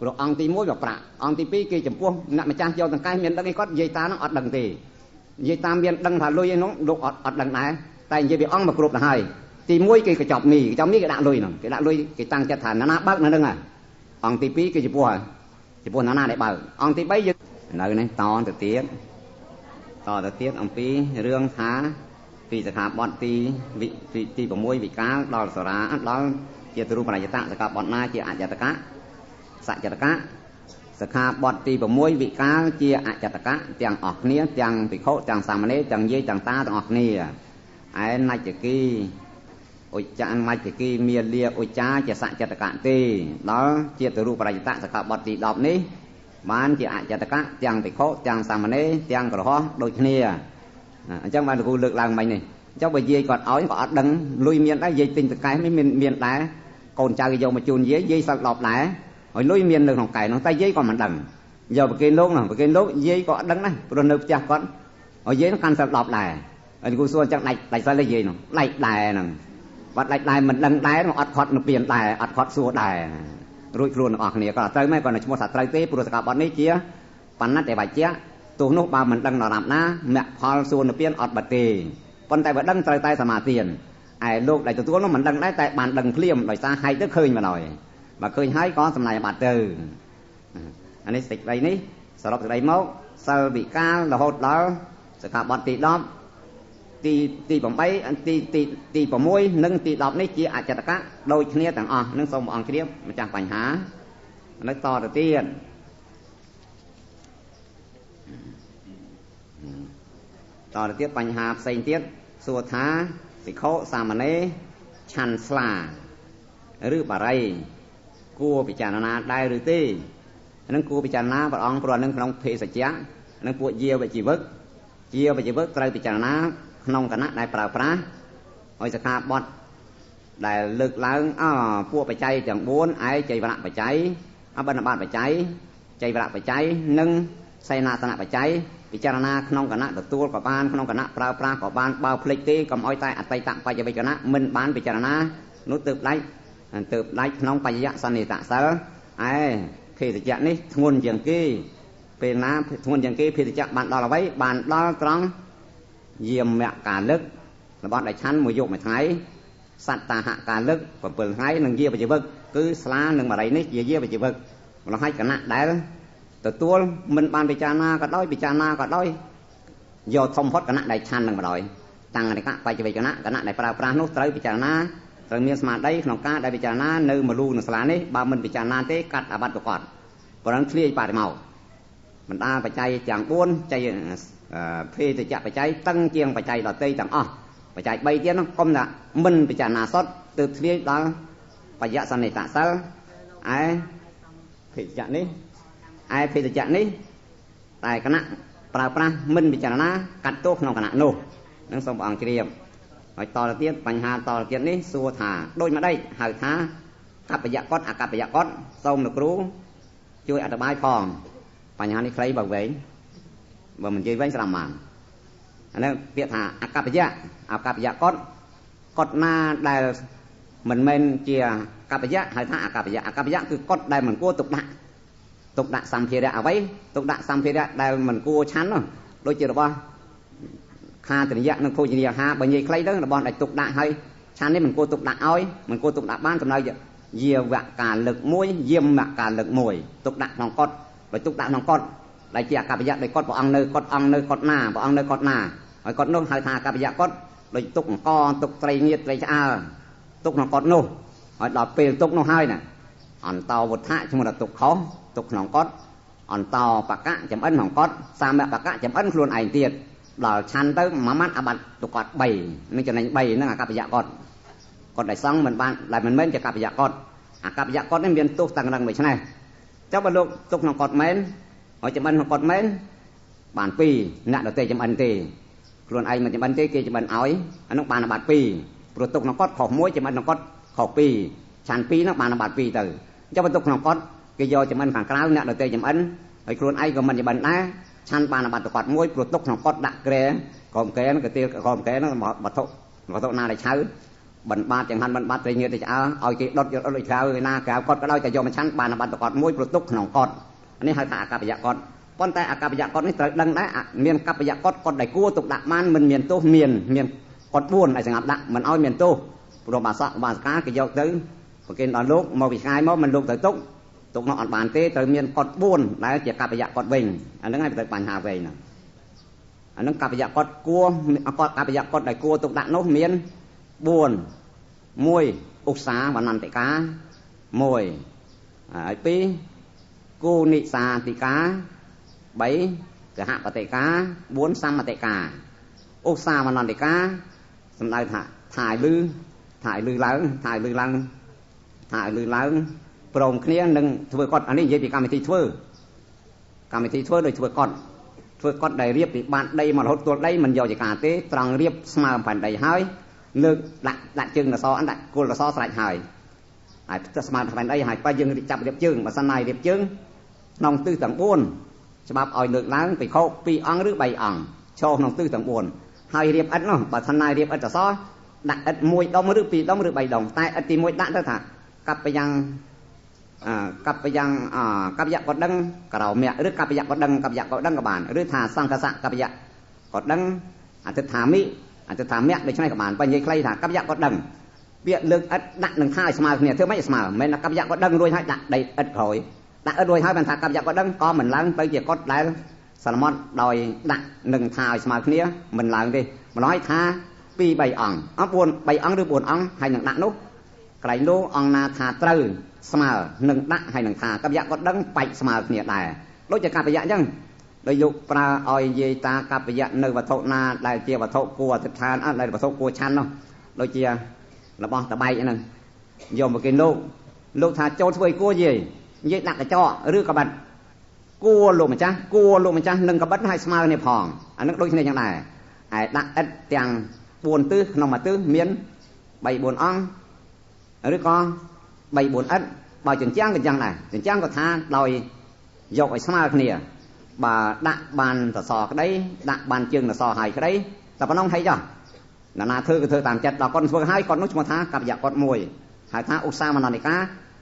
rồi ông tí mũi vào bạ ông tí pi kia chấm buông nặng mà trang cho thằng cái miền đất cái cót dây ta nó ọt đằng thì dây ta miền đằng thà lui nó đục ọt đằng này tại dây bị ong mà cột là hai tí mũi kia cái chọc mì trong mì cái đạn lui nè cái đạn lui cái tăng chặt thàn nó bớt nó đừng à ông tí pi kia chấm buông nó để bảo ông tí bấy giờ nơi này to từ tiết ông pi rương thá vìสถาบันទី6វិការដល់សារាដល់ជារូបរាជតៈសកបតណាជាអចតកៈសច្ចតកៈសខាបតទី6វិការជាអចតកៈទាំងអស់គ្នាទាំងភិក្ខុទាំងសាមណេរទាំងយាយទាំងតាទាំងអស់គ្នាឯនច្ចគីឧច្ចានច្ចគីមានលាឧច្ចាជាសច្ចតកៈទេដល់ជារូបរាជតៈសកបតទី10នេះបានជាអចតកៈទាំងភិក្ខុទាំងសាមណេរទាំងក្រហមដូចគ្នាអញ្ចឹងបានគ្រូលើកឡើងមិញនេះចុះបើយាយគាត់ឲ្យក៏អត់ដឹងលុយមានដែរយាយទិញតកែមានដែរកូនចៅយកមកជូនយាយសល់10ដែរហើយលុយមាននៅក្នុងកែនោះតែយាយក៏មិនដឹងយកប្រគេនលោកយាយក៏អត់ដឹងដែរព្រោះនៅផ្ទះគាត់ហើយយាយនោះកាន់សល់10ដែរហើយគ្រូសួរអញ្ចឹងដាច់សល់ទេយាយនោះដាច់ដែរហ្នឹងបាត់ដាច់ដែរមិនដឹងដែរអត់ខត់នៅពៀនដែរអត់ខត់សួរដែររួចខ្លួនទាំងអស់គ្នាក៏ត្រូវមែនគាត់នៅឈ្មោះថាត្រូវទេព្រោះសកបតនេះជាបណ្ណតេវជ្ជៈទោះនោះបើមិនដឹងដល់ណាប់ណាមគ្គផលសួរនៅពៀនអត់បាត់ទេប៉ុន្តែបើដឹងត្រូវតែសមាទានឯលោកដែលទទួលនោះមិនដឹងដែរតែបានដឹងភ្លាមដោយសារហែកទៅឃើញមកហើយបើឃើញហើយក៏សម្លាញ់បាត់ទៅអានេះសេចក្តីនេះសរុបសេចក្តីមកសិលវិកាលរហូតដល់សិក្ខាបទទី10ទី8ទី6និងទី10នេះជាអចតកៈដូចគ្នាទាំងអស់នឹងសូមព្រះអង្គជ្រាបម្ចាស់បញ្ហានៅតទៅទៀតបញ្ហាផ្សេងទៀតសួរថាភិក្ខុសាមណេរឆាន់ស្លាឬបារីគួរពិចារណាដែរឬទេនឹងគួរពិចារណាព្រះអង្គព្រោះនឹងក្នុងភេសជ្ជៈនឹងពួកយាវជីវឹកត្រូវពិចារណាក្នុងគណៈដែលប្រើប្រាស់ឲ្យសិក្ខាបទដែលលើកឡើងពួកបច្ច័យទាំង4ឯចៃវរៈបច្ច័យអបិនបាតបច្ច័យចៃវរៈបច្ច័យនិងសេនាសនៈបច្ច័យពិចារណាក្នុងគណៈទទួលក៏បានក្នុងគណៈប្រើប្រាស់ក៏បានបើភ្លេចទេកុំឲ្យតែអតីតបច្ចវេគណៈមិនបានពិចារណានោះទើបដាច់ក្នុងបច្ចយសន្និតសិលឯភេសជ្ជៈនេះធ្ងន់ជាងគេពេលណាធ្ងន់ជាងគេភេសជ្ជៈបានដល់អ្វីបានដល់ត្រង់យាមការលឹករបស់ដែលឆាន់មួយយប់មួយថ្ងៃសត្តាហការលឹក7ថ្ងៃនិងយាបជីវឹកគឺស្លានិងបារីនេះជាយាបជីវឹកម្ល៉េះឲ្យគណៈដែលទទួលមិនបានពិចារណាក៏ដោយយកធំផុតគណៈដែលឆាន់នឹងបដ ாய் តាំងអនិកបច្ចវេគណៈគណៈដែលប្រើប្រាស់នោះត្រូវពិចារណាត្រូវមានស្មារតីក្នុងការដែលពិចារណានៅមលូនៅសាលានេះបើមិនពិចារណាទេកាត់អាបត្តិប្រកបប៉ុណ្ណឹងឃ្លាយបាត់មកបណ្ដាបច្ច័យទាំង4ចៃភេទជ្ជៈបច្ច័យតឹងជាងបច្ច័យដទៃទាំងអស់បច្ច័យ3ទៀតនោះកុំថាមិនពិចារណាសុទ្ធទើបឃ្លាយដល់បច្ចសន្និតសិលឯភេទជ្ជៈនេះតែគណៈប្រើប្រាស់មិនពិចារណាកាត់ទោសក្នុងគណៈនោះនឹងសូមព្រះអង្គជ្រាបហើយតទៅទៀតបញ្ហាតទៅទៀតនេះសួរថាដូចម្ដេចហៅថាកប្បយៈកតអកប្បយៈកតសូមលោកគ្រូជួយអធិប្បាយផងបញ្ហានេះខ្លីបើវែងបើមិននិយាយវែងស្ដាប់បានអានេះពាក្យថាអកប្បយៈកតណាដែលមិនមែនជាកប្បយៈហៅថាអកប្បយៈគឺកតដែលមិនគួរទុកដាក់សម្ភារៈអ្វីទុកដាក់សម្ភារៈដែលមិនគួរឆាន់នោះដូចជារបស់ខាតនិយៈនិងភោជនីយអាហារបើនិយាយខ្លីទៅរបស់ដែលទុកដាក់ហើយឆាន់នេះមិនគួរទុកដាក់ឲ្យមិនគួរទុកដាក់បានសម្ដៅយាវការលើក1យាមការលើក1ទុកដាក់ក្នុងកតបើទុកដាក់ក្នុងកតដែលជាអកប្បយៈដោយកតព្រះអង្គនៅកតអង្គនៅកតណាព្រះអង្គនៅកតណាហើយកតនោះហៅថាអកប្បយៈកតដូចទុកអង្គទុកត្រីងៀតត្រីឆ្អើរទុកក្នុងកតនោះហើយដល់ពេលទុកនោះហើយណាអន្តោវុដ្ឋៈឈ្មោះថាទុកខុសទុកក្នុងកតអន្តោបកៈចំអិនក្នុងកតសាមបកៈចំអិនខ្លួនឯងទៀតដល់ឆាន់ទៅមួយម៉ាត់អាបត្តិទុកកត3នឹងចំណេញ3ហ្នឹងអកប្បយៈកតដែលសង់មិនបានដែលមិនមែនជាអកប្បយៈកតអកប្បយៈកតនេះមានទោសតាំងរឹងដូច្នេះចុះបើលោកទុកក្នុងកតមែនហើយចំអិនក្នុងកតមែនបាន2អ្នកដទៃចំអិនទេខ្លួនឯងមិនចំអិនទេគេចំអិនឲ្យអានោះបានអាបត្តិ2ព្រោះទុកក្នុងកតខុស1ចំអិនក្នុងកតខុស2ឆាន់2នោះបានអាបត្តិ2ទៅចុះបើទុកក្នុងកតគេយកចំអិនខាងក្រៅអ្នកដទៃចំអិនហើយខ្លួនឯងក៏មិនចំអិនដែរឆាន់បានអាបត្តិកត1ព្រោះទុកក្នុងកតដាក់ក្រែក្រោមកែក៏ទៀលក្រោមកែនោះវត្ថុណាដែលឆៅ bẩn bát chẳng hạn bẩn bát thì như thế à ao cái đốt đốt khao người na khao cọt cái đôi tại do mình chăn bàn là bàn cọt mũi productของcọtอันนี้ให้ถ้ากับยะcọtប៉ុន្តែអាកប្បយៈកតនេះត្រូវដឹងដែរមានកប្បយៈកតកតដែលគួរទុកដាក់បានមិនមានទោសមានកត4ឲ្យសម្រាប់ដាក់មិនឲ្យមានទោសព្រោះបាសកបាសកាគេយកទៅប្រគេនដល់លោកមកពីឆ្ងាយមកមិនលោកទៅទុកនោះអត់បានទេត្រូវមានកត4ដែលជាកប្បយៈកតវិញអាហ្នឹងហើយទៅបញ្ហាវិញហ្នឹងអាហ្នឹងកប្បយៈកតគួរកប្បយៈកតដែលគួរទុកដាក់នោះមាន4 1ឧស្សាវណ្ណន្តិកា1ហើយ2គូនិសាតិកា3កហបតិកា4សម្មតិកាឧស្សាវណ្ណន្តិកាសំដៅថាថាឲ្យលឺឡើងព្រមគ្នានឹងធ្វើកត់អានេះនិយាយពីកម្មវិធីធ្វើដោយធ្វើកត់ដែលរៀបពីបានដីមករហូតទល់ដីមិនយកជាការទេត្រង់រៀបស្មើផែនដីហើយលើកដាក់ជើងកសអដាក់គល់កសស្រេចហើយស្មើផែនដីហើយបើយើងចាប់រៀបជើងបើសិនណារៀបជើងក្នុងទិសទាំង4ច្បាប់ឲ្យលើកឡើងពីខោ2អង្គឬ3អង្គចូលក្នុងទិសទាំង4ហើយរៀបឥដ្ឋនោះបើសិនណារៀបឥដ្ឋកសដាក់ឥដ្ឋ1ដុំឬ2ដុំឬ3ដុំតែឥដ្ឋទី1ដាក់ទៅថាកប្បយ៉ាងកប្បយៈក៏ដឹងក្រោមៈឬកប្បយៈក៏ដឹងក៏បានឬថាសង្ឃសៈកប្បយៈក៏ដឹងអតិថាមិដូច្នេះក៏បានបើនិយាយខ្លីថាកប្បយៈក៏ដឹងពាក្យលើកឥដ្ឋដាក់នឹងថាឲ្យស្មើគ្នាធ្វើម៉េចស្មើមិនមែនកប្បយៈក៏ដឹងរួចហើយដាក់ដីឥដ្ឋក្រោយដាក់ឥដ្ឋរួចហើយបានថាកប្បយៈក៏ដឹងក៏មិនឡើងទៅជាកត់ដែលសន្មត់ដោយដាក់នឹងថាឲ្យស្មើគ្នាមិនឡើងទេម្ល៉េះថា2 3អង្គអត់3អង្គឬ4អង្គហើយនឹងដាក់នោះកន្លែងនោះអង្គណាថាត្រូវស្មើនឹងដាក់ហើយនឹងថាកប្បយៈក៏ដឹងបែកស្មើគ្នាដែរដូចជាកប្បយៈអញ្ចឹងដោយយកប្រើឲ្យនិយាយតាកប្បយៈនៅវត្ថុណាដែលជាវត្ថុគួរអធិដ្ឋានដែលវត្ថុគួរឆាន់នោះដូចជារបស់តបែកហ្នឹងយកមកគេលោកថាចូលធ្វើឲ្យគួរនិយាយដាក់កញ្ចក់ឬកបិតគួរលោកម្ចាស់នឹងកបិតឲ្យស្មើគ្នាផងអានឹងដូចគ្នាយ៉ាងដែរហើយដាក់ឥដ្ឋទាំង4ទិសក្នុងមួយទិសមាន3 4អង្គឬក៏3 4ឥដ្ឋបើចិញ្ចាំងក៏យ៉ាងដែរចិញ្ចាំងក៏ថាដោយយកឲ្យស្មើគ្នាបើដាក់បានសសរក្តីដាក់បានជើងសសរហើយក្តីតែប៉ុណ្ណឹងហើយចុះណាធ្វើក៏ធ្វើតាមចិត្តដល់គាត់ធ្វើហើយគាត់នោះឈ្មោះថាកប្បយៈគាត់មួយហៅថាឧស្សាមនន្តិកា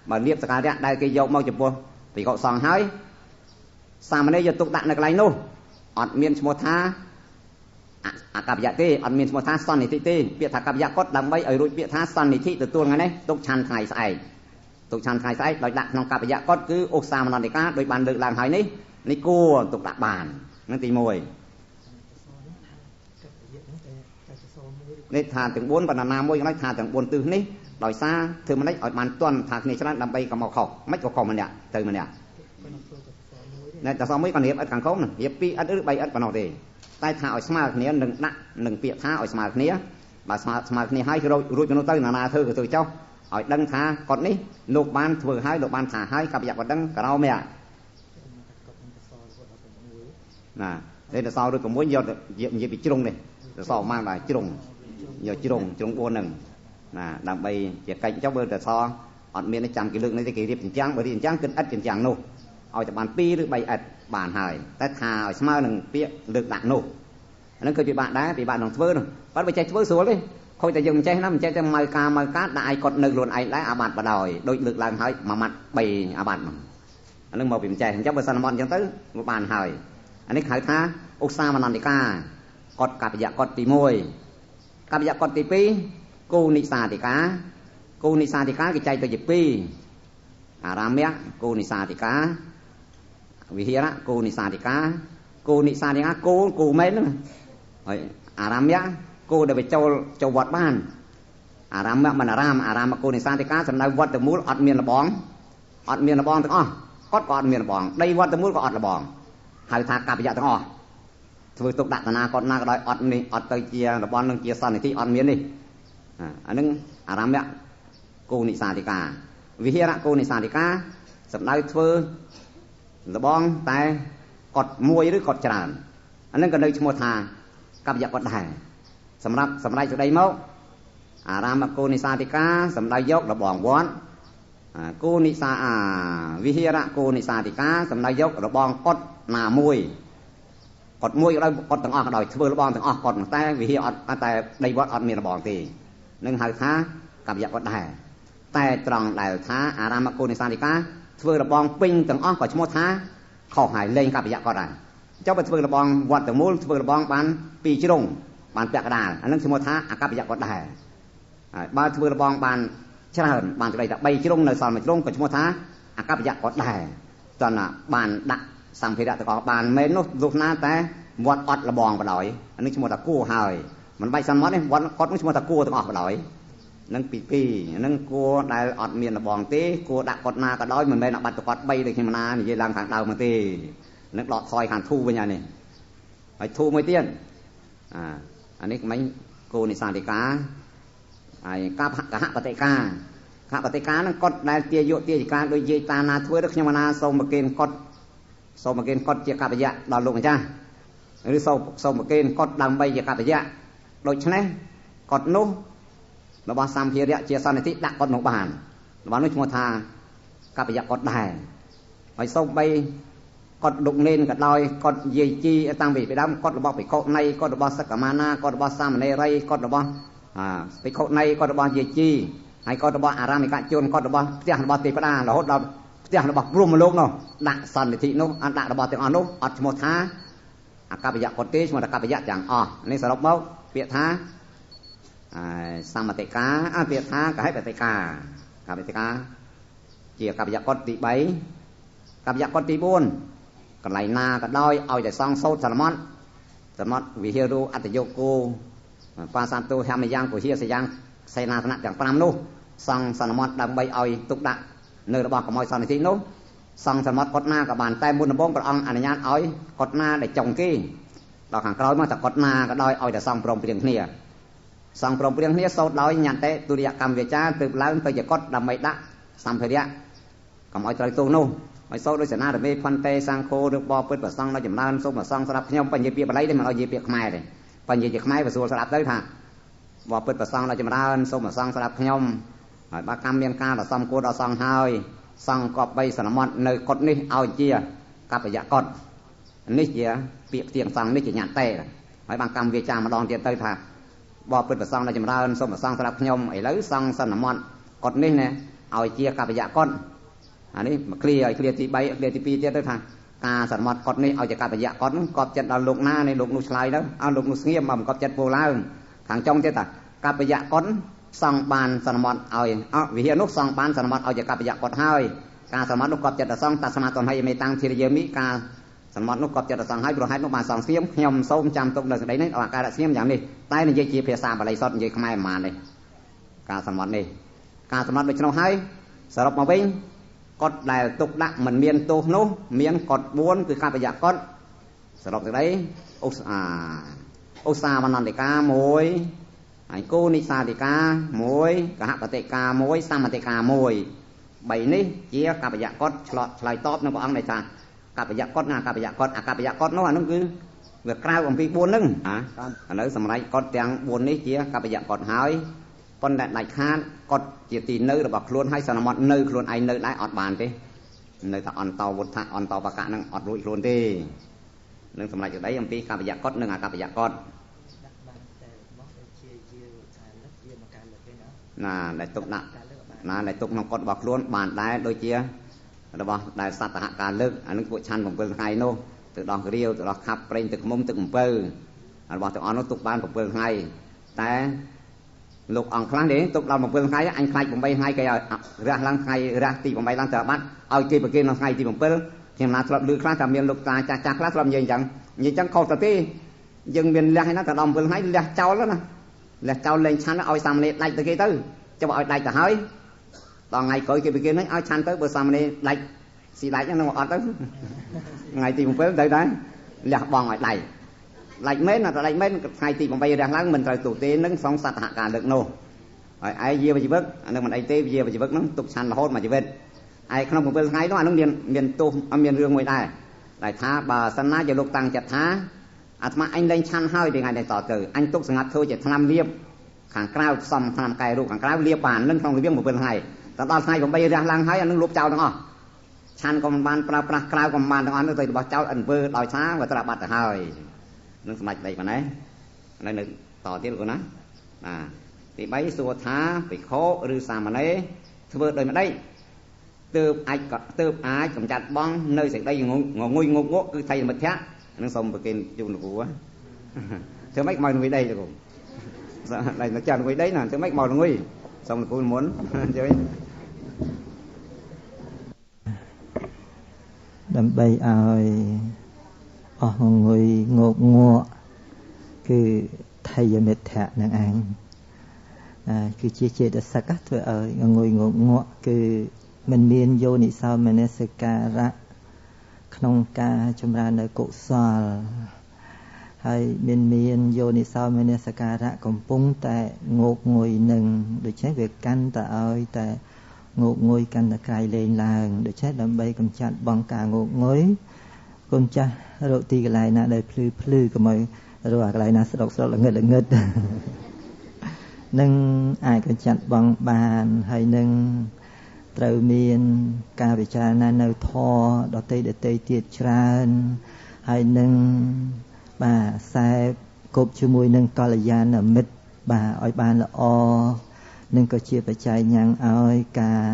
បើលៀបសក្ការៈដែលគេយកមកចំពោះភិក្ខុសង្ឃហើយសាមណេរយកទុកដាក់នៅកន្លែងនោះអត់មានឈ្មោះថាអកប្បយៈទេអត់មានឈ្មោះថាសន្និធិទេពាក្យថាកប្បយៈគាត់ដើម្បីឲ្យរួចពាក្យថាសន្និធិទទួលថ្ងៃនេះទុកឆាន់ថ្ងៃស្អែកដោយដាក់ក្នុងកប្បយៈគាត់គឺឧស្សាមនន្តិកាដោយបានលើកឡើងហើយនេះគួរទុកដាក់បាននឹងទី1នេះថាទាំង4បណ្ណាណាមួយគាត់ថាទាំង4ទិសនេះដោយសារធ្វើមិនឲ្យបានទាន់ថាគ្នាច្រើនដើម្បីកុំមកខុសមិនក៏ខុសម្នាក់ទៅម្នាក់តែសមួយក៏រៀបឥដ្ឋខាងក្រោមរៀប2ឥដ្ឋឬ3ឥដ្ឋប៉ុណ្ណោះទេតែថាឲ្យស្មើគ្នានឹងដាក់នឹងពាក្យថាឲ្យស្មើគ្នាបើស្មើគ្នាហើយរួចទៅទៅណាធ្វើក៏ធ្វើចុះឲ្យដឹងថាគាត់នេះលោកបានធ្វើហើយលោកបានថាហើយកប្បយៈគាត់ដឹងក្រោមនេះណាតែតសឬ6យកនិយាយពីជ្រុងនេះតសមកដែរជ្រុងយកជ្រុង4ហ្នឹងណាដើម្បីជាកិច្ចចុះបើតសអត់មានចាំគេលើកនេះទេគេរៀបចិញ្ចាំងបើរៀបចិញ្ចាំងគិតឥដ្ឋចិញ្ចាំងនោះឲ្យតែបាន2ឬ3ឥដ្ឋបានហើយតែថាឲ្យស្មើនឹងពាក្យលើកដាក់នោះអាហ្នឹងគឺពិបាកដែរពិបាកនឹងធ្វើនោះបើចេះធ្វើស្រួលទេខូចតែយើងមិនចេះណាមិនចេះតែមកការដាក់ឲ្យគាត់នៅខ្លួនឯងដែរអាបាត់បដ ாய் ដូចលើកឡើងហើយមួយម៉ាត់3អាបាត់ហ្នឹងអាហ្នឹងមកពីមិនចេះអញ្ចឹងបើសិនមកអញ្ចឹងទៅមកបានហើយអានេះហៅថាឧស្សាមនន្តិកាកតកប្បយៈកតទី1កប្បយៈកតទី2គូនិសាតិកាគេចែកទៅជា2អារាមៈគូនិសាតិកាវិហារៈគូនិសាតិកាគូមែនហ្នឹងហើយអារាមៈគូដែលទៅចូលវត្តបានអារាមៈមិនអារាមគូនិសាតិកាសំដៅវត្តទាំងមូលអត់មានលបងទាំងអស់គាត់ក៏អត់មានលបងដីវត្តទាំងមូលក៏អត់លបងហៅថាកប្បយៈទាំងអស់ធ្វើទុកដាក់តាណាគាត់ណាក៏ដោយអត់នេះអត់ទៅជាលបងនឹងជាសន្និធិអត់មាននេះអានឹងអារាមៈគូនិសាតិកាវិហារៈគូនិសាតិកាសំដៅធ្វើលបងតែគាត់មួយឬគាត់ច្រើនអានឹងក៏នៅឈ្មោះថាកប្បយៈគាត់ដែរសម្រាប់សម្ដែងសេចក្តីមកអារាមគូនិសាតិកាសម្ដៅយកលបងវត្តគូនិសាវិហារៈគូនិសាតិកាសម្ដៅយករបងគាត់ណាមួយគាត់មួយក៏ដោយគាត់ទាំងអស់ក៏ដោយធ្វើលបងទាំងអស់គាត់តែវិហារអត់តែដីវត្តអត់មានលបងទេ នឹងហៅថាកបយៈគាត់ដែរតែត្រង់ដែលថាអារាមគោនេសានតិកាធ្វើរបងពេញទាំងអស់ក៏ឈ្មោះថាខុសហើយលេងកបយៈគាត់ដែរចុះបើធ្វើរបងវត្តទាំងមូលធ្វើរបងបាន2ជ្រុងបានពាក់កដាលអានឹងឈ្មោះថាអកបយៈគាត់ដែរហើយបើធ្វើរបងបានច្រើនបានទៅតែ3ជ្រុងនៅសល់1ជ្រុងក៏ឈ្មោះថាអកបយៈគាត់ដែរតើណាបានដាក់សម្ភារៈទាំងអស់បានមែននោះលុះណាតែវត្តអត់របងបដ ாய் អានេះឈ្មោះថាគួរហើយមិនបាច់សន្មត់ទេវត្តគាត់នោះឈ្មោះថាគួរទាំងអស់បដ ாய் នឹងពីហ្នឹងគួរដែលអត់មានរបងទេគួរដាក់គាត់ណាក៏ដោយមិនមែនបាត់ទៅគាត់3ដូចខ្ញុំណានិយាយឡើងខាងដើមមកទេនឹងដកថយខាងធូវិញហើយនេះហើយធូមួយទៀតអានេះមិញគោនេសាទិកាហើយកហបតិកាកហបតិកាហ្នឹងគាត់ដែលទាយកទាយការដូចយាយតាណាធ្វើទៅខ្ញុំណាសូមមកគេគាត់សូមមកគេគាត់ជាកបយៈដល់លោកម្ចាស់ឬសូមមកគេគាត់ដើម្បីជាកបយៈដូច្នេះគាត់នោះរបស់សម្ភារៈជាសន្និធិដាក់គាត់មកបានរបស់នោះឈ្មោះថាកបយៈគាត់ដែរហើយសូមបីគាត់ដុកនេនក៏ដោយគាត់យាយជីតាំងពីដើមគាត់របស់បិក្ខុណីគាត់របស់សក្កមាណាគាត់របស់សាមណេរីគាត់របស់បិក្ខុណីគាត់របស់យាយជីហើយគាត់របស់អារាមិកជនគាត់របស់ផ្ទះរបស់ទេវតារហូតដល់ផ្ទះរបស់ព្រហ្មលោកនោះដាក់សន្និធិនោះអត់ដាក់របស់ទាំងអស់នោះអត់ឈ្មោះថាអកបយៈគាត់ទេឈ្មោះថាកបយៈទាំងអស់នេះសរុបមកពាក្យថាសមតិកាពាក្យថាកហបតិកាកហបតិកាជាកបយៈគាត់ទី3កបយៈគាត់ទី4កន្លែងណាក៏ដោយឲ្យតែសងសោតសន្មត់វិហារុអត្តយោគោបាសាទោហមយ៉ាងពុជាសយ៉ាងសេនាសនៈទាំង5នោះសងសន្មត់ដើម្បីឲ្យទុកដាក់នៅរបស់កុំឲ្យសន្និធិនោះសងសន្មត់គាត់ណាក៏បានតែមុនដំបូងព្រះអង្គអនុញ្ញាតឲ្យគាត់ណាដែលចុងគេដល់ខាងក្រោយមកតែគាត់ណាក៏ដោយឲ្យតែសងព្រមព្រៀងគ្នាសងព្រមព្រៀងគ្នាសោតដោយញ៉ាំតែទុរិយកម្មវាចាទើបឡើងទៅជាគាត់ដើម្បីដាក់សម្ភារៈកុំឲ្យត្រូវទោសនោះឲ្យសោតដោយសេនារមេផន្តេសង្ឃោឬបបពុទ្ធប្រសង់ដល់ចម្រើនសូមប្រសង់ស្ដាប់ខ្ញុំបញ្ញពាក្យបាលីទេមិនឲ្យនិយាយពាក្យខ្មែរទេបញ្ញជាខ្មែរវាស្រួលស្ដាប់ទៅថាបបពុទ្ធប្រសង់ដល់ចម្រើនសូមប្រសង់ស្ដាប់ខ្ញុំហើយបើកម្មមានការដល់សំគួរដល់សង្ឃហើយសង្ឃក៏បីសន្មត់នៅកុដនេះឲ្យជាកបយៈកុដនេះជាពាក្យផ្ទៀងសង្ឃនេះជាញ៉ាំតែហើយបានកម្មវាចាម្ដងទៀតទៅថាបបពុទ្ធប្រសង់ដល់ចម្រើនសូមប្រសង់ស្ដាប់ខ្ញុំឥឡូវសង្ឃសន្មត់កុដនេះណាឲ្យជាកបយៈកុដអានេះមកឃ្លាឲ្យឃ្លាទី3ឃ្លាទី2ទៀតទៅថាការសន្មត់កុដនេះឲ្យជាកបយៈកុដកប់ចិត្តដល់លោកណានេះលោកនោះឆ្លើយទៅឲ្យលោកនោះស្ងៀមមកកប់ចិត្តពោលឡើងខាងចុងទៀតថាកបយៈកុដសង់បានសន្មត់ឲ្យវិហារនោះសង់បានសន្មត់ឲ្យជាកបយៈកុដហើយការសន្មត់នោះកប់ចិត្តដល់សង្ឃតស្មាតនហិមេតាំងធារយាមិការសន្មត់នោះកប់ចិត្តដល់សង្ឃហើយព្រោះហេតុនោះបានសង់ស្ងៀមខ្ញុំសូមចាំទុកនៅសេចក្តីនេះឲ្យអាការៈស្ងៀមយ៉ាងនេះតែនិយាយជាភាសាបាលីសុទ្ធនិយាយខ្មែរមិនបានទេការសន្មត់នេះការសន្មត់ដូច្នោះហើយសរុបមកវិញកុដដែលទុកដាក់មិនមានទោសនោះមានកុដ4គឺកបយៈកុដសរុបសេចក្តីឧស្សាវនន្តិកា1ហើយគោនិសាទិកា1កហបតិកា1សមតិកា1 3នេះជាកបយៈកុដឆ្លើយតបនឹងព្រះអង្គដែលថាកបយៈកុដណាកបយៈកុដអកបយៈកុដនោះអានោះគឺវាក្រៅអំពី4ហ្នឹងឥឡូវសម្រាប់កុដទាំង4នេះជាកបយៈកុដហើយប៉ុន្តែដាច់ខាតកុដជាទីនៅរបស់ខ្លួនហើយសន្មត់នៅខ្លួនឯងនៅដែរអត់បានទេនៅតែអន្តោវុទ្ធៈអន្តោបកៈហ្នឹងអត់រួចខ្លួនទេនឹងសម្រាប់ក្តីអំពីកបយៈកុដនិងអកបយៈកុដណាដែលទុកដាក់ណាដែលទុកក្នុងកុដរបស់ខ្លួនបានដែរដូចជារបស់ដែលសត្វហការលើកអានឹងពួកឆាន់7ថ្ងៃនោះទៅដោះរាវទៅដោះខាប់ប្រេងទឹកខ្មុំទឹកអំពៅរបស់ទាំងអស់នោះទុកបាន7ថ្ងៃតែលោកអង្គខ្លះនេះទុកដល់7ថ្ងៃអញខ្លាច8ថ្ងៃគេឲ្យរះឡើងថ្ងៃរះទី8ឡើងទៅបាត់ឲ្យគេប្រគេននៅថ្ងៃទី7ខ្ញុំណាធ្លាប់ឮខ្លះថាមានលោកតាចាស់ខ្លះធ្លាប់និយាយអញ្ចឹងខុសទៅទេយើងមានលះហ្នឹងទៅដល់7ថ្ងៃលះចោលណាលះចោលលេងឆាន់ឲ្យសាមណេរដាច់ទៅគេទៅចាំឲ្យដាច់ទៅហើយដល់ថ្ងៃក្រោយគេប្រគេនហ្នឹងឲ្យឆាន់ទៅបើសាមណេរដាច់ស៊ីដាច់ហ្នឹងអត់ទៅថ្ងៃទី7ទៅដែរលះបងឲ្យដាច់មែនតែដាច់មែនថ្ងៃទី8រះឡើងមិនត្រូវទូទេនឹងសងសត្វហការលើកនោះហើយឯយាវជីវិតអានឹងមិនអីទេយាវជីវិតហ្នឹងទុកឆាន់រហូតមួយជីវិតឯក្នុង7ថ្ងៃនោះអានឹងមានទោសមានរឿងមួយដែរដែលថាបើសិនណាជាលោកតាំងចិត្តថាអាត្មាអញលែងឆាន់ហើយថ្ងៃនេះតទៅអញទុកសង្កាត់ធ្វើជាថ្នាំលាបខាងក្រៅផ្សំថ្នាំកែរូបខាងក្រៅលាបបាននឹងក្នុងរវាង7ថ្ងៃតែដល់ថ្ងៃ8រះឡើងហើយអានឹងលុបចោលទាំងអស់ឆាន់ក៏មិនបានប្រើប្រាស់ក្រៅក៏មិនបានទាំងអស់នោះទៅរបស់ចោលអំពើដោយសារវាត្រាបាត់ទៅហើយនឹងសម្ដេចដីប៉ុណ្ណេះនៅតទៀតលោកណា ទី3សួរថាភិក្ខុឬសាមណេរធ្វើដោយម្ដេចទើបអាចកម្ចាត់បងនៅសេចក្តីងងុយងក់ងក់គឺថៃមិត្តៈនឹងសូមប្រគេនជូនលោកគ្រូធ្វើម៉េចមកងុយដីលោកគ្រូដៃទៅចាន់ងុយដីណាធ្វើម៉េចមកងុយសូមលោកគ្រូមុនជួយដើម្បីឲ្យអស់ងុយងក់ងក់គឺថៃមិត្តៈនឹងឯងគឺជាចេតសិកធ្វើឲ្យងុយងក់ងក់គឺមិនមានយោនិសោមនសិការៈក្នុងការចម្រើននៅកុសលហើយមានយោនិសោមនសិការៈកំពុងតែងោកងុយនឹងដូច្នេះវាកាន់តែឲ្យតែងោកងុយកាន់តែក្រៃលែងឡើងដូច្នេះដើម្បីកម្ចាត់បងការងោកងុយកូនចាស់រកទីកន្លែងណាដែលភ្លឺកុំឲ្យរកកន្លែងណាស្រុកល្ងឹតនឹងអាចកម្ចាត់បងបានហើយនឹងត្រូវមានការពិចារណានៅធម៌ដតីទៀតច្រើនហើយនឹងបាទខ្សែគប់ជាមួយនឹងកល្យាណមិត្តបាទឲ្យបានល្អនឹងក៏ជាបច្ច័យញ៉ាំងឲ្យការ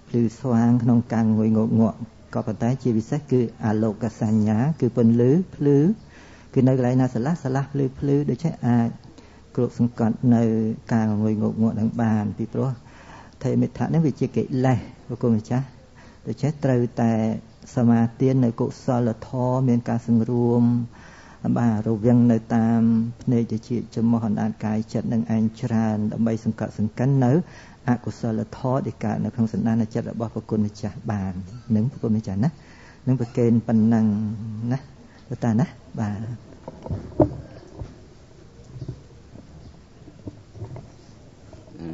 ភ្លឺស្វាងក្នុងការងុយងក់ងក់ក៏ប៉ុន្តែជាពិសេសគឺអាលោកសញ្ញាគឺពន្លឺភ្លឺគឺនៅកន្លែងណាស្រឡះភ្លឺដូច្នេះអាចគ្រប់សង្កត់នៅការងុយងក់ងក់នឹងបានពីព្រោះថេមិដ្ឋៈនេះវាជាកិលេសព្រះគុណម្ចាស់ដូច្នេះត្រូវតែសមាទាននៅកុសលធម៌មានការសង្រួមបាទរវាងនៅតាមភ្នែកតិចចំមោះអណ្ដាតកាយចិត្តនឹងឯងច្រើនដើម្បីសង្កត់សង្កិននៅអកុសលធម៌ដែលកើតនៅក្នុងសន្តានចិត្តរបស់ព្រះគុណម្ចាស់បាននឹងព្រះគុណម្ចាស់ណានឹងប្រកេនប៉ុណ្ណឹងណាតាណាបាទ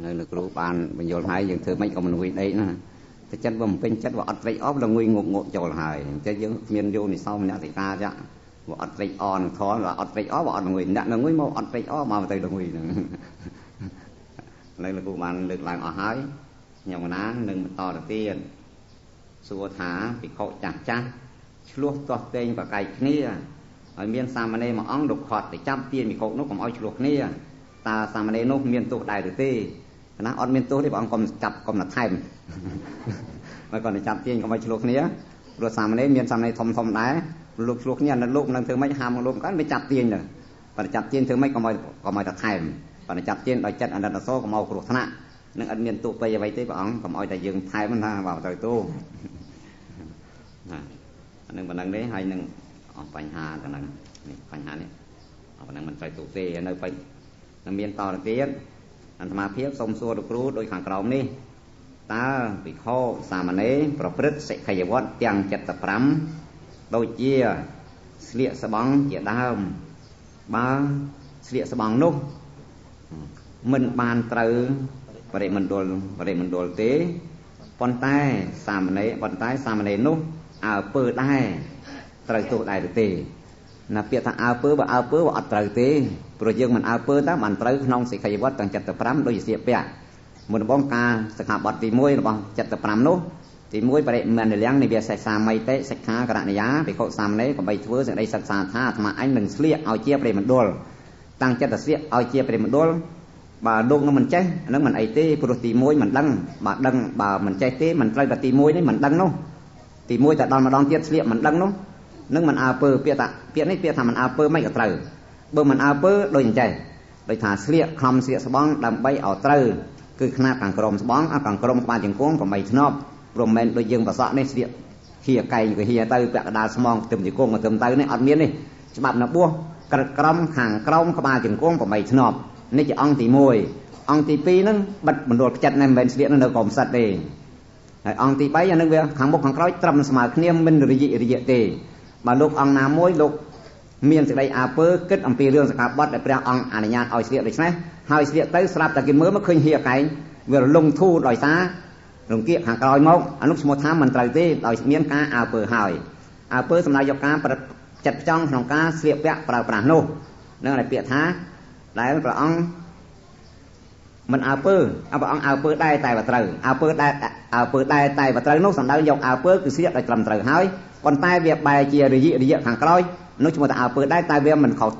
នៅលោកគ្រូបានបញ្យល់ហើយយើងធ្វើមិនក៏មិនងុយដេកណាតែចិត្តវាមិនពេញចិត្តវាអត់ត្រេកអរដល់ងុយងក់ងក់ចូលហើយអញ្ចឹងយើងមានយោនិសោមនសិការចាវាអត់ត្រេកអរនឹងធម៌វាអត់ត្រេកអរវាអត់ងុយអ្នកងុយមកអត់ត្រេកអរមកទៅងុយហ្នឹងឥឡូវលោកគ្រូបានលើកឡើងអស់ហើយខ្ញុំណានឹងបន្តទៅទៀតសួរថាភិក្ខុចាស់ឆ្លោះទាស់ទែងប្រកែកគ្នាហើយមានសាមណេរមួយអង្គលោកខាត់ទៅចាប់ទានភិក្ខុនោះកុំឲ្យឆ្លោះគ្នាតើសាមណេរនោះមានទោសដែរឬទេណាអត់មានទោសទេព្រះអង្គកុំចាប់កុំថែមមកគាត់ទៅចាប់ទាញកុំឲ្យឆ្លោះគ្នាព្រោះសាមណេរមានសាមណេរធំដែរលោកឆ្លោះគ្នានៅលោកនឹងធ្វើម៉េចហាមលោកគាត់មិនចាប់ទាញទៅបើចាប់ទាញធ្វើម៉េចកុំឲ្យថែមបើចាប់ទាញដោយចិត្តអនិច្ចអសូរកុំឲ្យគ្រោះថ្នាក់នឹងអត់មានទោសបីអ្វីទេព្រះអង្គកុំឲ្យតែយើងថែមណាបើទៅទោសអានឹងប៉ុណ្ណឹងទេហើយនឹងអស់បញ្ហាទៅនឹងនេះបញ្ហានេះប៉ុណ្ណឹងមិនត្រូវទោសទេនៅពេញនឹងមានតទៅទៀតអាត្មាភាពសូមសួរលោកគ្រូដោយខាងក្រោមនេះតើភិក្ខុសាមណេរប្រព្រឹត្តសិក្ខាវត្តទាំង75ដូចជាស្លៀកស្បង់ជាដើមបើស្លៀកស្បង់នោះមិនបានត្រូវបរិមណ្ឌលទេប៉ុន្តែសាមណេរនោះអើពើដែរត្រូវទោសដែរទេណាពាក្យថាអើពើបើអើពើវាអត់ត្រូវទេព្រោះយើងមិនអើពើតើបានត្រូវក្នុងសិក្ខាវត្តទាំង75ដូចជាស្លៀកពាក់មុនបងការសិក្ខាបទទី1របស់75នោះទី1បរិមណ្ឌលំនិវាសេសាមីតិសិក្ខាករណីយាភិក្ខុសាមណេរកុំបីធ្វើសេចក្តីសិក្សាថាអាត្មាអញនឹងស្លៀកឲ្យជាបរិមណ្ឌលតាំងចិត្តស្លៀកឲ្យជាបរិមណ្ឌលបើលោកនឹងមិនចេះនឹងមិនអីទេព្រោះទី1មិនដឹងបើមិនចេះទេមិនត្រូវតែទី1នេះមិនដឹងនោះទី1តែដល់ម្ដងទៀតស្លៀកមិនដឹងនោះនឹងមិនអើពើពាក្យនេះពាក្យថាមិនអើពើមិនក៏ត្រូវបើមិនអើពើដូចអញ្ចេះដូចថាស្លៀកខំស្លៀកស្បង់ដើម្បីឲ្យត្រូវគឺខ្នាតខាងក្រមស្បង់ខាងក្រមក្បាលជង្គង់កុំបីធ្នប់ព្រមមិនដូចយើងប្រសក់នេះស្លៀកហៀកែងក៏ហៀទៅពាក់កណ្ដាលស្មងទឹមជង្គង់ក៏ទឹមទៅនេះអត់មាននេះច្បាប់នៅបួសក្រឹតក្រមខាងក្រមក្បាលជង្គង់កុំបីធ្នប់នេះជាអង្គទី1អង្គទី2ហ្នឹងបិទមណ្ឌលផ្ចិតមិនមែនស្លៀកនៅក្រមសិតទេហើយអង្គទី3អានឹងវាខាងមុខខាងក្រោយត្រឹមស្មើគ្នាមិនរយៈទេបើលោកអង្គណាមួយលោកមានសេចក្តីអើពើគិតអំពីរឿងសិក្ខាបទដែលព្រះអង្គអនុញ្ញាតឲ្យស្លៀកដូច្នេះហើយស្លៀកទៅស្រាប់តែគេមើលមកឃើញហៀកែងវារលងធូរដោយសាររង្គៀកខាងក្រោយមកអានោះឈ្មោះថាមិនត្រូវទេដោយមានការអើពើហើយអើពើសម្រាប់យកការប្រចិត្តផ្ចង់ក្នុងការស្លៀកពាក់ប្រើប្រាស់នោះនឹងតែពាក្យថាដែលព្រះអង្គ mình ao pơ ông ông ao pơ đai tài và trời ao pơ đai tài và trời nốt sẵn đâu dọc ao pơ cứ siết lại làm trời hái còn tai việc bài chia rồi dị hàng cõi nói chung là ao pơ đai tai việc mình khẩu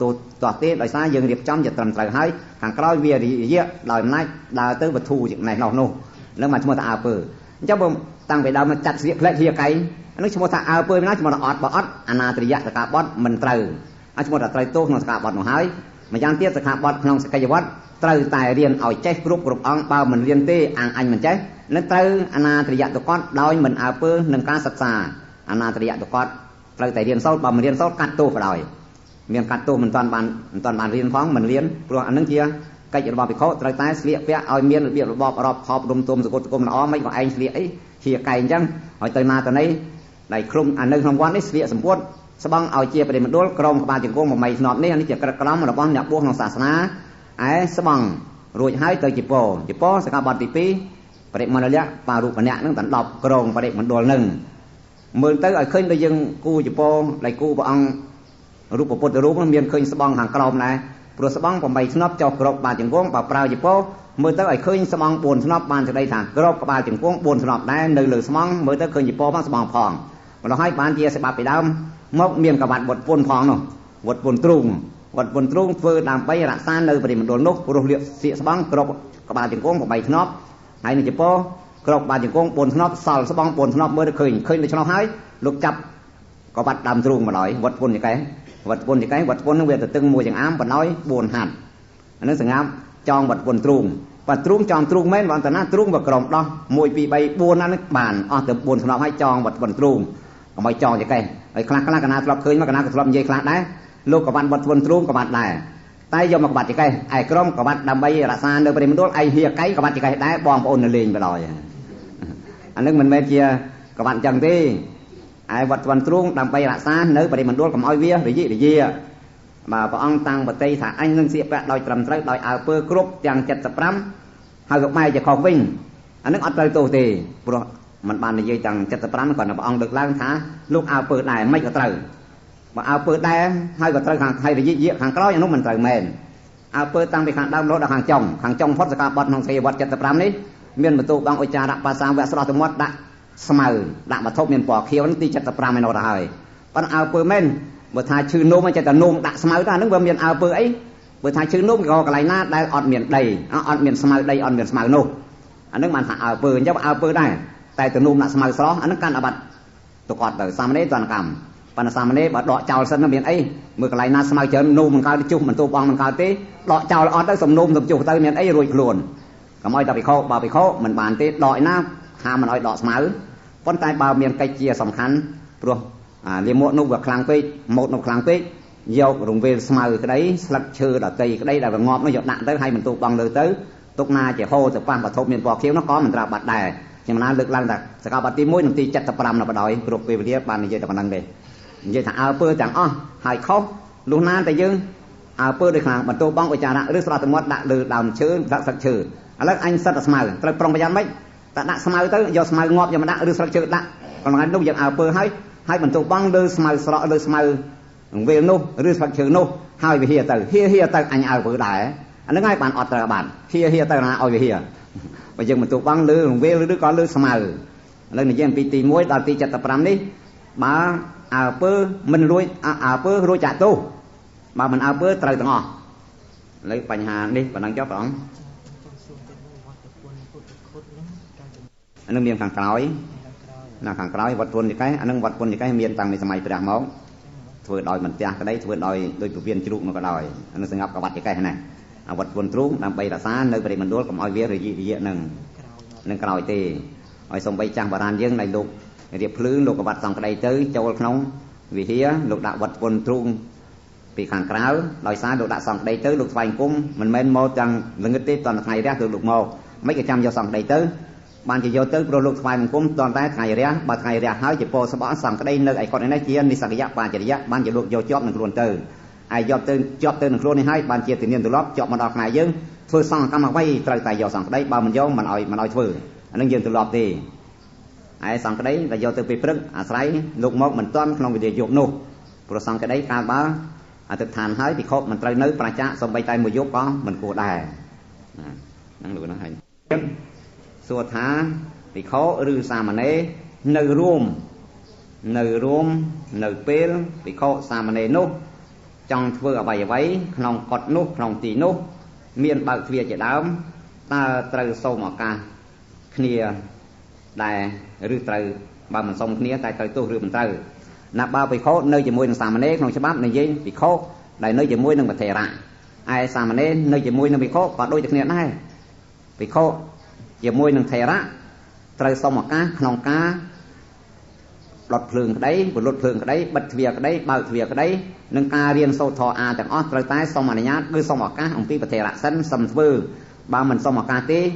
tọt tê đời xa dừng điệp trong giờ làm trời hái hàng cõi việc dị đời nay là tới vật thù chuyện này nào nô nếu mà chúng ta ao pơ cháu bông tăng về đâu mà chặt diệt lại kia cái nói chung là ao pơ nói chung là ọt bọt anatria tất cả bọt mình trời anh chúng ta trời tốt nó tất cả bọt nó hái mà giang tiếp tất cả bọt không sẽ cây bọt trời tài riêng ở trái group ông bao mình riêng tê anh mình trái nên trời anatria tụi con đôi mình ao pơ nâng cá sạch xà anatria tụi con trời tài riêng sâu bao mình riêng sâu cắt tô vào đời miền cắt tô mình toàn bàn riêng phóng mình riêng rồi anh nâng kia cái chuyện bao bị khó trời tài sliệp vẽ ao miền biệt bọt rọp họp đùm tôm rồi côm nó mấy của anh sliệp ấy chia cày chăng hỏi tới na tới đây đại khung anh nâng không quan đấy sliệp sầm quất sao băng ao chiaไปมันโดนกรมกับบ้านจังกงมาไม่สนอบนี่อันนี้จะกระกล้ำมาบ้านอยากบวกของศาสนาไอ้สบังรวยให้เตยจิโปสกัดบัตรปีประเด็นมันระยะปารูปเนี่ยนั่งตัดดอกกรงประเด็นมันโดนหนึ่งเมืองเตยขึ้นไปยังกูจิโปไหลกูบางรูปปุตตรูปมันมีขึ้นสบังห่างกรมนะปลุกสบังผมไปสนอบจอกกรบบ้านจังกงป่าเปล่าจิโปเมืองเตยขึ้นสบังบนสนอบบ้านจะได้ทางกรบกับบ้านจังกงบนสนอบได้หนึ่งหรือสบังเมืองเตยขึ้นจิโปบ้างสบังพองเราให้บ้านเจียสบับไปดำมกเมียนกับบัดบดปนพองเนาะบดปนตรุงเฟื่อตามไปรักษาเลยประเดี๋ยวมันโดนนกรูเรียเสียสบังกรบกับบาดจังกงกับใบขนอบให้ในจิโปกรบบาดจังกงปนขนอบสอลสบังปนขนอบเมื่อได้เคยในชนหายลูกจับกับบัดดำตรุงมาหน่อยวัดปนอย่างไรวัดปนนั่งเวทตึงมวยอย่างอ้ามบัดน้อยบนหันอันนั้นสังงามจองบัดปนตรุงบัดตรุงจองตรุงแม่นวันแต่หน้าตรุงบัดกรอบดอมวยปีใบบนนั่นบานอ๋อแต่บนขนอบให้จองบัดปนตรุงเอาไปจองอย่างไรไอ้คลากันนาสลับเคยมากันนาสลับยัยคลาได้ลูกกับบัดบนตรุงกับบัดได้ใต้ยมกับบัดอย่างไรไอ้กรมกับบัดดำใบรักษาเดินไปมันโดนไอ้เฮียไก่กับบัดอย่างไรได้บองปนเลงไปลอยอันนั้นมันไม่เกี่ยกับบัดจังที่ไอ้บัดบนตรุงดำใบรักษาเดินไปมันโดนกับอ้อยเวียหรือยี่มาพระองค์ตั้งปฏิถ่ายอันนึงเสียแปะโดยตรำใจโดยเอาเพื่อกรุ๊ปอย่างจัดสปรัมหากไม่จะขอวิ่งอันนั้นอัดใจตัวตีมันบานในยืดจังจัดสปรัมก่อนนะพระองค์ดึกล้างท้าลูกเอาเปิดได้ไม่ก็เตยมาเอาเปิดได้ให้ก็เตยให้ได้ยี่ห่างกล้อยอย่างนู้นมันเตยแมนเอาเปิดตั้งไปห่างดาวรถห่างจงพอดสกัดบอลของเสียวัดจัดสปรัมนี้เมียนประตูบางอุจจาระภาษาแวสระสมวัดดะสมัยดะมาทบเมียนปอกเขียวนั่นตีจัดสปรัมไม่นอได้ปัญเอาเปิดแมนเมื่อทายชื่อโน้มมันจะแต่โน้มดะสมัยท่านึกว่าเมียนเอาเปิดไอ้เมื่อทายชื่อโน้มก็กระไรหน้าได้อดเมียนใดอดเมียนสมัยใดอดเมียนสมัยโน้อันนั้นมันหาเอาเปิดจะเอาเปิดได้แต่ตัวนุ่มน่ะสมัยซ้ออันนั้นการอบัตตัวกอดแต่สามเณรตอนกรรมปัญสามเณรบัดดอกเจ้าเส้นน้ำเบียนไอ้เมื่อกระไรน่าสมัยเจอนุ่มมันก้าวจุ่มมันตัวบองมันก้าวตีดอกเจ้าออดได้สมนุ่มสมจุ่มเตยเบียนไอ้รวยกลวนก็ไม่ต้องไปเข้าบ่าวไปเข้ามันบานตีดอกหน้าหามันอ้อยดอกสมัยป้อนตายบ่าวเมียนไก่เจียสำคัญปลุกเลี้ยงโมนุ่มกับคลังปีโมนุ่มคลังปีเยี่ยวลงเวสมัยก็ได้สลับเชื่อดอกตีก็ได้แต่งอบไม่หยดหนักเตยให้มันตัวบองเลยเตยตุกนาจะโฮจะปั้นปะทบเมียนปอกเขียวnó cóมันตราบัดได้nhưng mà nó lực lang đặc sẽ có bát tí mũi nằm tí chặt tập làm là bắt đầu group về phía ban này chơi tập năng đề vậy thằng ao pơ chẳng hài khóc luôn nan tại dương ao pơ được hàng mà tô băng của trà đạn rước từ mót đạn từ đàm chữ đạn sặc chữ anh sắt là smile tới prong bây giờ mấy đạn smile tới do smile ngọt giờ mà đạn rước sặc chữ đạn còn anh lúc giờ ao pơ hai mình tô băng đưa smile về nô rước sặc chữ nô hai về here tới anh ao pơ đại anh nói ngay bạn ọt từ bạn here tới là ao về here bây giờ mình tụ băng lư về đứa con lư smile lần này dân pt muối đào ti chặt tập làm đi mà pơ mình nuôi pơ nuôi chặt tu mà mình pơ trời tầng ngò lấy bánh hà đi và đang chót bỏng anh nâng miền càng cõi là càng cõi vật quân thì cái anh nâng vật quân thì cái miền tầng này sài phải máu vừa đòi mình tia cái đấy vừa đòi đôi chủ viên chịu nó có đòi anh nâng ngọc cả vật cái này vật quân trú làm bay là xa nơi đây mình đuổi cầm oi vía rồi gì nâng cõi thì oi xong bay trang bà đàn dương này lục điệp lư lục vật xong cái đây tới châu nông vì hía lục đạo vật quân trú vì kháng cáo đòi xa lục đạo xong cái đây tới lục vành cung mình men mô chẳng lưng ít toàn là ngày ra từ lục mô mấy cái trăm do xong đây tới ban chỉ vô tới pro lục vành cung toàn tay ngày ra bà ngày ra hái chỉ po sẽ bỏ xong cái đây nơi ai còn này kia đi sang cái giáp ban chỉ giáp ban chỉ lục vô chóp mình luôn từ ai do chóp từ luôn này hai ban chia tiền tiền từ lóp chóp mà đọc này dương phơi xong cam mà quay trời tài do xong cái đấy bao mình vô mình nói phơi anh dương từ lóp thì ai xong cái đấy là do từ bị prức sấy lục mốc mình toan không bị dục nô rồi xong cái đấy cao bá thực thàn hái thì khóc mình trời nơi pra cha xong bay tay một dục có mình cua đài năng lượng nó hành sùa thá bị khó rư sa mà nê nơi rùm nơi pêl bị khó sa mà nê nốt trong vừa ở bài váy lòng cọt nốt lòng tì nốt miền bạc thuyền chạy đám ta từ sâu mỏ ca kia đại rư từ ba mình sông kia tại từ tu rư mình từ nạp bao bị khó nơi chỉ môi đằng sa mà nê không cho bắp này gì bị khó đại nơi chỉ môi đằng bạch thề rạ ai sa mà nê nơi chỉ môi đằng bị khó có đôi chục niệm này bị khó chỉ môi đằng thề rạ từ sông mỏ ca lòng ca lọt phường cái đấy một lọt phường cái đấy bật việc cái đấy bao việc cái đấy nâng ca riêng sâu thọ à chẳng ót trời tái xong mà này nhá cứ xong mỏ cá ông tí bật thề rạ sân sầm vư ba mình xong mỏ cá tí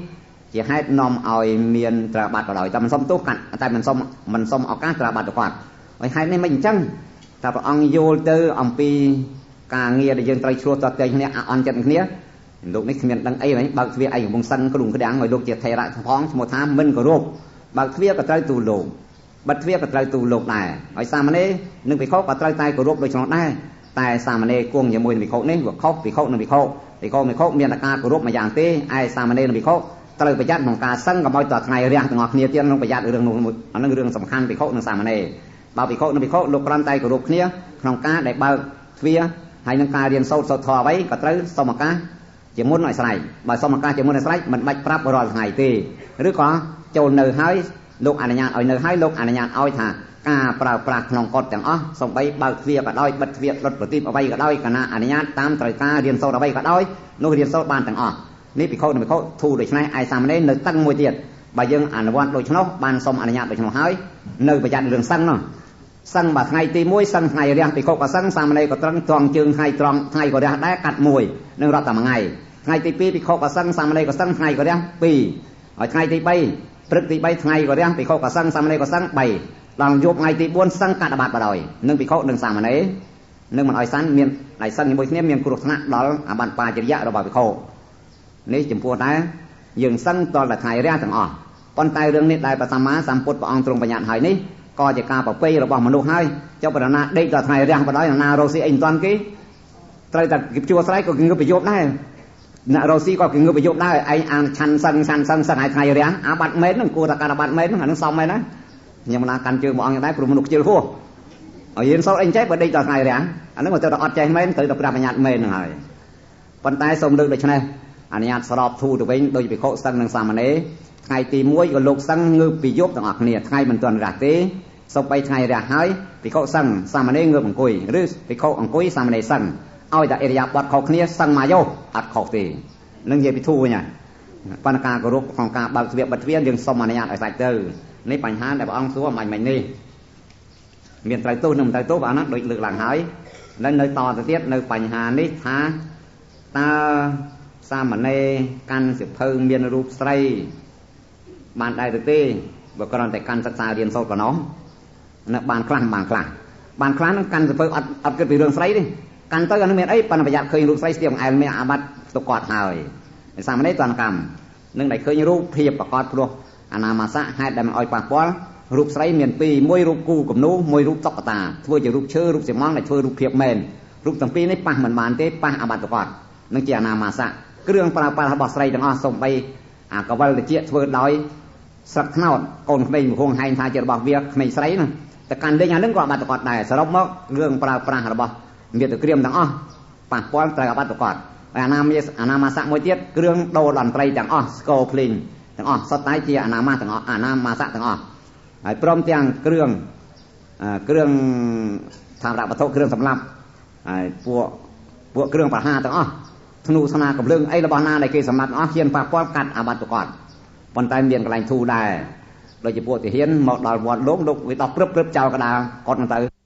chỉ hai nòng ỏi miền trà bạt vào đòi ta mình xong tốt cạn tại mình xong ỏi cá trà bạt được quạt ỏi hai này mình chăng ta bảo ông vô tư ông pi cà nghe để dân tây chua tọt tây này ăn chân kia lúc này miền đằng ấy đấy bao việc ảnh vùng sân có đủ cái đáng ngồi lúc chỉ thề rạ phóng một tháng mình có rộp bao việc cái tây tù lù bật việc cái tây tù lục này ỏi sao mà đấy nương bị khóc cái tây tay của rộp đôi trong đây tại sao mà này cuồng nhiều mùi bị khóc này vừa khóc bị khóc nó bị khóc miền ca của rốt mà dạng tê ai sao mà này nó bị khóc ta lời bị chátของการsânกับมอยต่อไงเรียงต่างออกเนี่ยเตี้ยลงไปยัดเรื่องนู้นอันนั้นเรื่องสำคัญbị khóc nó sao mà này bao bị khóc nó bị khóc lụcรำtay của rốtเนี่ยของการได้bao phía hay nâng ca riêng sâu sâu thò vậy có tới sau mà cá chỉ muốn nói sai bài sau mà cá chỉ muốn nói sai mình bạch prap rồi ngày têหรือcó châu nở hái lục anh nhạn ơi nở hái lục anh nhạn ơi thà ca prao praoក្នុងកត់ទាំងអស់សំបីបើកទ្វារក៏ដោយបិទទ្វាររត់ប្រទីបអ្វីក៏ដោយគណៈអនុញ្ញាតតាមត្រូវការរៀនសូត្រអ្វីក៏ដោយនោះរៀនសូត្របានទាំងអស់នេះពិខុនឹងពិខុធូរដូច្នេះឯសាមណេរនៅតឹងមួយទៀតបើយើងអនុវត្តដូច្នោះបានសូមអនុញ្ញាតដូច្នោះហើយនៅប្រយ័ត្នរឿងសឹងនោះសឹងបើថ្ងៃទី1សឹងថ្ងៃរះពិខុក៏សឹងសាមណេរក៏ត្រង់ត្រង់ជើងថ្ងៃត្រង់ថ្ងៃក៏រះដែរកាត់មួយនឹងរត់តែមួយថ្ងៃថ្ងៃទី2ពិខុក៏សឹងសាមណេរក៏សឹងថ្ងៃក៏រះ2ហើយថ្ងៃទី3ព្រឹកទី3ថ្ងៃក៏រះពិខុក៏សឹងសាមណេរក៏សឹង3ដល់យប់ថ្ងៃទី4សឹងកាត់បាត់បដ ாய் នឹងពិខុនឹងសាមណេរនឹងមិនអោយសាន់មានដៃសឹងជាមួយគ្នាមានគ្រោះថ្នាក់ដល់អាបានបាចរិយៈរបស់ពិខុនេះចំពោះតែយើងសឹងតតែថ្ងៃរះទាំងអស់ប៉ុន្តែរឿងនេះដែលព្រះសម្មាសម្ពុទ្ធព្រះអង្គទ្រង់បញ្ញត្តិហើយនេះក៏ជាការប្រពៃរបស់មនុស្សហើយចុះបរណាដេកដល់ថ្ងៃរះបដ ாய் ណារោស៊ីអីមិនតាន់គេត្រូវតែគេជួស្រ័យក៏ងើបប្រយោគដែរអ្នករោស៊ីក៏គេងើបប្រយោគដែរឯងអានឆាន់សឹងឲ្យថ្ងៃរះអាបាត់មែនហ្នឹងគួរតែការបាត់មែនហ្នឹងអានឹងសមមែនណាខ្ញុំណាកាន់ជើងបងអង្គដែរព្រោះមនុស្សខ្ជិលហួសឲ្យរៀនសូត្រអីចេះបើដេកដល់ថ្ងៃរាំងអាហ្នឹងមកទៅតែអត់ចេះមែនត្រូវតែប្រាប់បញ្ញត្តិមែនហ្នឹងហើយប៉ុន្តែសូមលើកដូច្នេះអនុញ្ញាតស្របធូរទៅវិញដោយពិខុសឹងនឹងសាមណេរថ្ងៃទី1ក៏លោកសឹងងើបពីយប់ទាំងអស់គ្នាថ្ងៃមិនទាន់រះទេសូម្បីថ្ងៃរះហើយពិខុសឹងសាមណេរងើបអង្គុយឬពិខុអង្គុយសាមណេរសឹងឲ្យតែអរិយាបថខុសគ្នាសឹងមកយោអត់ខុសទេនឹងនិយាយពីធូរវិញហើយបណ្ណការគោរពក្នុងការបើកទ្វារបិទទ្វារយើងសូមអនុញ្ញាតឲ្យសាច់ទៅនេះបញ្ហាដែលព្រះអង្គសួរមិននេះមានត្រូវទោសនឹងមិនត្រូវទោសអានោះដូចលើកឡើងហើយហើយនៅតទៅទៀតនៅបញ្ហានេះថាតើសាមណេរកាន់សិភៅមានរូបស្រីបានដែរទៅទេបើគ្រាន់តែកាន់សិក្សារៀនសូត្រប៉ុណ្ណោះនៅបានខ្លះនឹងកាន់សិភៅអត់គិតពីរឿងស្រីទេកាន់ទៅអានោះមានអីប៉ុន្តែប្រយ័ត្នឃើញរូបស្រីស្ទាបអែលមានអាបត្តិទៅគាត់ហើយសាមណេរតនកម្មនឹងតែឃើញរូបភាពប្រកបព្រោះអនាមាសៈហេតុដែលមិនអោយប៉ះពាល់រូបស្រីមាន2មួយរូបគូគំនូមួយរូបតុក្កតាធ្វើជារូបឈើរូបសិមងដែលធ្វើរូបភាពមែនរូបទាំងពីរនេះប៉ះមិនបានទេប៉ះអាបត្តិគាត់នឹងជាអនាមាសៈគ្រឿងប្រើប្រាស់របស់ស្រីទាំងអស់សូម្បីអាកវលតិចធ្វើដោយស្លឹកត្នោតកូនក្មេងមកហួងហែងថាជារបស់វាក្មេងស្រីណាតែកាន់លេងអានឹងក៏អាបត្តិគាត់ដែរសរុបមករឿងប្រើប្រាស់របស់មាតុក្រាមទាំងអស់ប៉ះពាល់ត្រូវអាបត្តិគាត់ហើយអនាមាសៈមួយទៀតគ្រឿងដូរតន្ត្រីទាំងអស់ស្គរភ្លេងទាំងអស់សុទ្ធតែជាអនាមាសទាំងអស់អនាមាសៈទាំងអស់ហើយព្រមទាំងគ្រឿងថារៈវត្ថុគ្រឿងសម្រាប់ហើយពួកគ្រឿងប្រហារទាំងអស់ធ្នូស្នាកំភ្លើងអីរបស់ណាដែលគេសម្រាប់ទាំងអស់ហ៊ានប៉ះពាល់កាត់អាបត្តិគាត់ប៉ុន្តែមានកន្លែងធូរដែរដូចជាពួកទាហានមកដល់វត្តលោកវាដោះព្រឹបចោលកដាលគាត់ទៅ